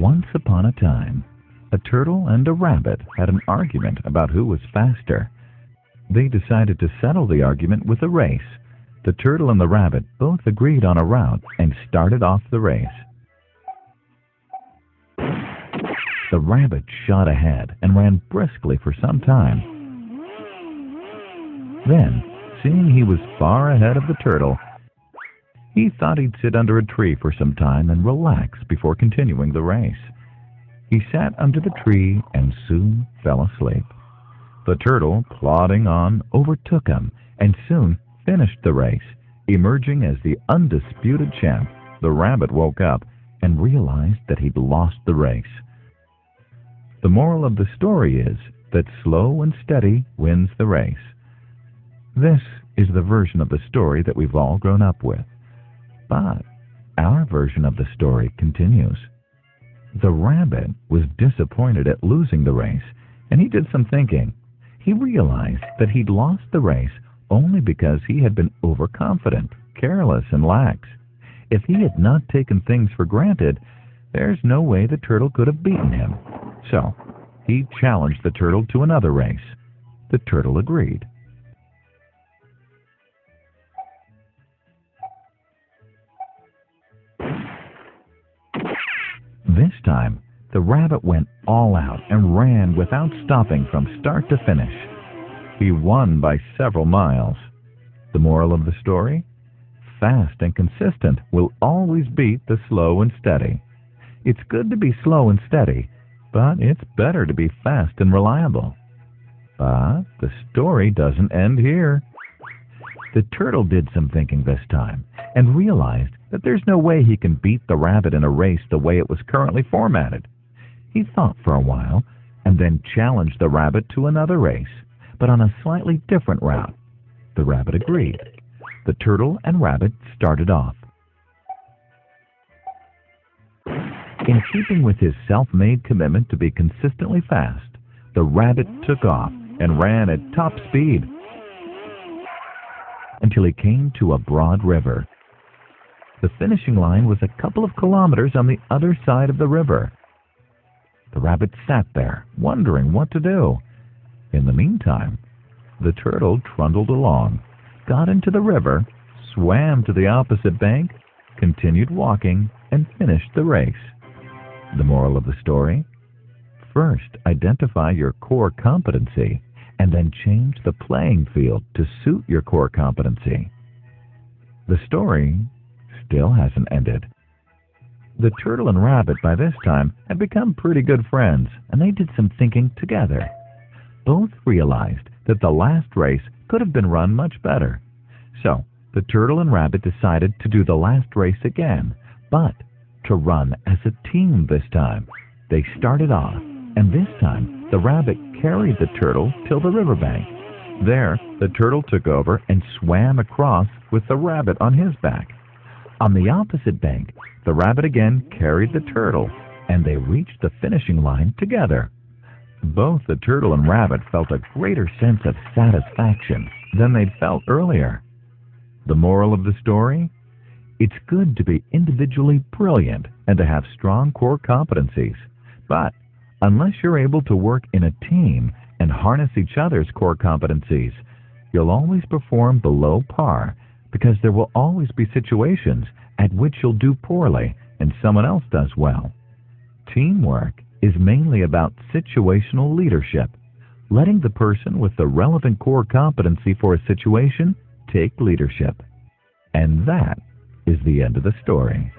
Once upon a time, a turtle and a rabbit had an argument about who was faster. They decided to settle the argument with a race. The turtle and the rabbit both agreed on a route and started off the race. The rabbit shot ahead and ran briskly for some time. Then, seeing he was far ahead of the turtle, he thought he'd sit under a tree for some time and relax before continuing the race. He sat under the tree and soon fell asleep. The turtle, plodding on, overtook him and soon finished the race. Emerging as the undisputed champ, the rabbit woke up and realized that he'd lost the race. The moral of the story is that slow and steady wins the race. This is the version of the story that we've all grown up with. But our version of the story continues. The rabbit was disappointed at losing the race, and he did some thinking. He realized that he'd lost the race only because he had been overconfident, careless, and lax. If he had not taken things for granted, there's no way the turtle could have beaten him. So he challenged the turtle to another race. The turtle agreed. This time, the rabbit went all out and ran without stopping from start to finish. He won by several miles. The moral of the story? Fast and consistent will always beat the slow and steady. It's good to be slow and steady, but it's better to be fast and reliable. But the story doesn't end here. The turtle did some thinking this time and realized that there's no way he can beat the rabbit in a race the way it was currently formatted. He thought for a while and then challenged the rabbit to another race, but on a slightly different route. The rabbit agreed. The turtle and rabbit started off. In keeping with his self-made commitment to be consistently fast, the rabbit took off and ran at top speed until he came to a broad river. The finishing line was a couple of kilometers on the other side of the river. The rabbit sat there, wondering what to do. In the meantime, the turtle trundled along, got into the river, swam to the opposite bank, continued walking, and finished the race. The moral of the story? First, identify your core competency, and then change the playing field to suit your core competency. The story still hasn't ended. The turtle and rabbit by this time had become pretty good friends, and they did some thinking together. Both realized that the last race could have been run much better. So, the turtle and rabbit decided to do the last race again, but to run as a team this time. They started off, and this time the rabbit carried the turtle till the riverbank. There, the turtle took over and swam across with the rabbit on his back. On the opposite bank, the rabbit again carried the turtle, and they reached the finishing line together. Both the turtle and rabbit felt a greater sense of satisfaction than they'd felt earlier. The moral of the story? It's good to be individually brilliant and to have strong core competencies. But unless you're able to work in a team and harness each other's core competencies, you'll always perform below par, because there will always be situations at which you'll do poorly and someone else does well. Teamwork is mainly about situational leadership, letting the person with the relevant core competency for a situation take leadership. And that is the end of the story.